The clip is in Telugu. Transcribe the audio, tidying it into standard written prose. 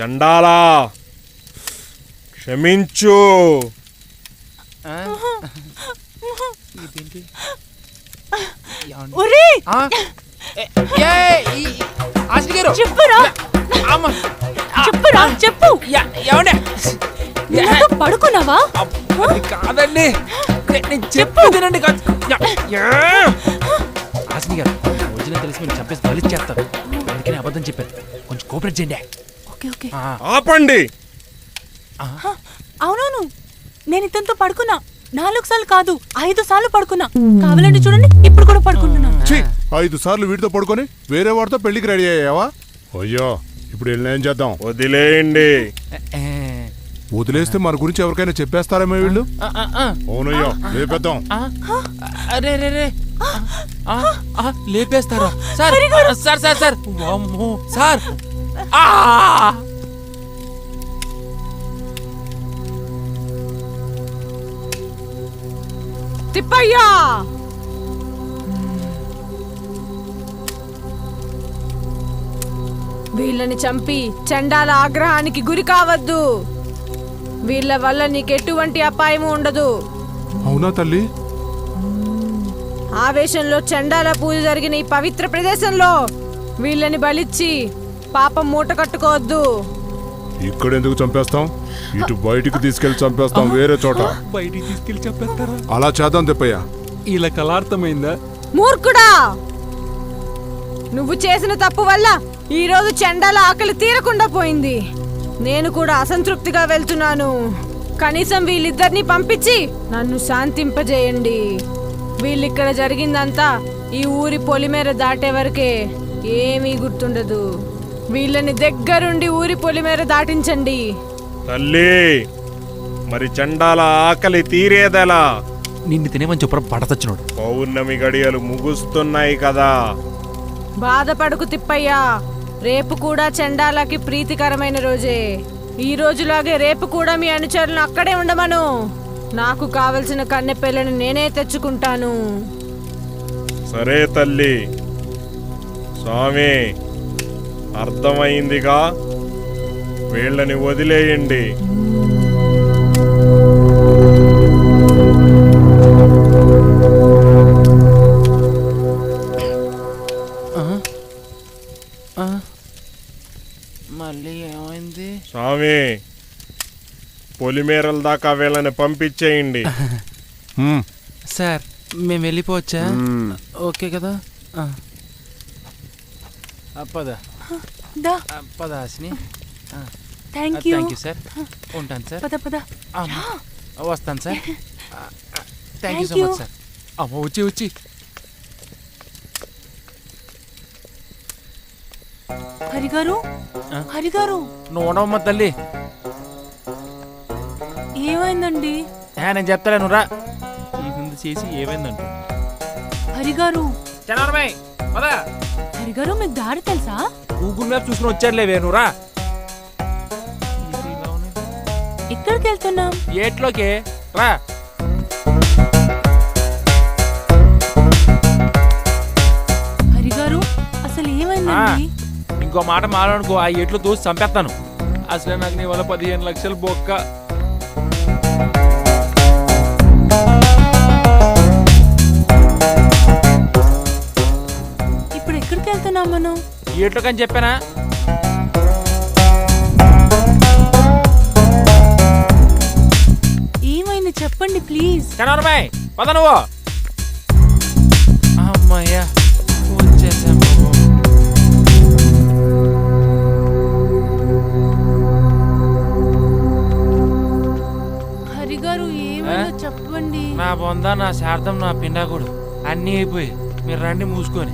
చండాలా క్షమించు. పడుకున్నావా? కాదండి, నేను చెప్పేదేనండి. హాసిని గారు, ఒరిజినల్ తెలిసి మీరు చంపేసి బలి చేస్తారు, అందుకని అబద్ధం చెప్పారు. కొంచెం కోఆపరేట్ చేయండి. ఆపండి. అవునవును, నేను ఇతనితో పడుకున్నా 4 సార్లు కాదు 5 సార్లు పడుకున్నా. కావాలంటే చూడండి, ఇప్పుడు కూడా పడుకుంటున్నా. 5 సార్లు వీటితో పడుకొని వేరే వాడితో పెళ్లికి రెడీ అయ్యావా? అయ్యో, ఇప్పుడు ఏం చేద్దాం? వదిలేయండి. వదిలేస్తే మన గురించి ఎవరికైనా చెప్పేస్తారేమో వీళ్ళు. అవునయ్యో, లేపేద్దాం. అరే రే రే, లేపేస్తారా sir? Sir sir sir, sir తిప్పయ్యా, వీళ్ళని చంపి చండాల ఆగ్రహానికి గురి కావద్దు. వీళ్ళ వల్ల నీకెటువంటి అపాయము ఉండదు. అవునా తల్లి? ఆవేశంలో చండాల పూజ జరిగిన ఈ పవిత్ర ప్రదేశంలో వీళ్ళని బలిచ్చి పాపం మూట కట్టుకోవద్దు. ఇక్కడెందుకు చంపేస్తాం? ఇటు బయటికి తీసుకెళ్లి చంపేస్తాం, వేరే చోట. బయటికి తీసుకెళ్లి చంపేస్తారా? అలా చేద్దాం తిప్పయ్యా. ఇలా కలార్థమైందా? మూర్ఖుడా, నువ్వు చేసిన తప్పు వల్ల ఈ రోజు చండాల ఆకలి తీరకుండా పోయింది. నేను కూడా అసంతృప్తిగా వెళ్తున్నాను. కనీసం వీళ్ళిద్దరిని పంపించి నన్ను శాంతింపజేయండి. వీళ్ళిక్కడ జరిగిందంతా ఈ ఊరి పొలిమేర దాటే వరకే, ఏమీ గుర్తుండదు. వీళ్ళని దగ్గరుండి ఊరి పొలిమేర దాటించండి. తల్లి, మరి చండాల ఆకలి తీరేదెలా? నిన్ను తినేమని చెప్పడం పడతచ్చినోడు. పౌర్ణమి గడియలు ముగుస్తున్నాయి కదా. బాధపడుకు తిప్పయ్యా, రేపు కూడా చండాలకి ప్రీతికరమైన రోజే. ఈ రోజులాగే రేపు కూడా మీ అనుచరులను అక్కడే ఉండమను. నాకు కావలసిన కన్నె పిల్లని నేనే తెచ్చుకుంటాను. సరే తల్లి. స్వామి, అర్థమైందిగా, వీళ్ళని వదిలేయండి. మళ్ళీ ఏమైంది? స్వామి, పొలిమేరల దాకా వీళ్ళని పంపించేయండి. సార్, మేము వెళ్ళిపోవచ్చా? ఓకే కదా? పద పద హాసిని. Thank you sir. ఉంటాను సార్. పద పద. వస్తాను sir. Thank you so much sir. అమ్మ, వచ్చి వచ్చి. హరిగారు, హరిగారు, నువ్వు ఉండవమ్మ తల్లి. ఏమైందండి? నేను చెప్తాలే, నువ్వు రా. ముందు చేసి ఏమైందంట. హరిగారు, పదా. హరిగారు, మీకు దారి తెలుసా? గూగుల్ మ్యాప్ చూసుకుని వచ్చారులేవే, నువ్వు రా. ఎక్కడికి వెళ్తున్నాం? ఏట్లోకి రా. హరిగారు, అసలు ఏమైందండి? ఇంకో మాట మాట్లాడుకో, ఆ ఎట్లు దోసి చంపేస్తాను. అసలే నాకు నీ వల్ల 15 లక్షలు బొక్క. ఇప్పుడు ఎక్కడికి వెళ్తున్నాం మనం? ఎట్లోకని చెప్పానా? ఏమైంది చెప్పండి ప్లీజ్. కనవరమాయ్, పద నువ్వు. అమ్మయ్యా, వచ్చేసాం. హరిగారు, ఏమైందో చెప్పండి. నా బొంద, నా శార్థం, నా పిండాకుడు అన్నీ అయిపోయి. మీరు రండి మూసుకొని.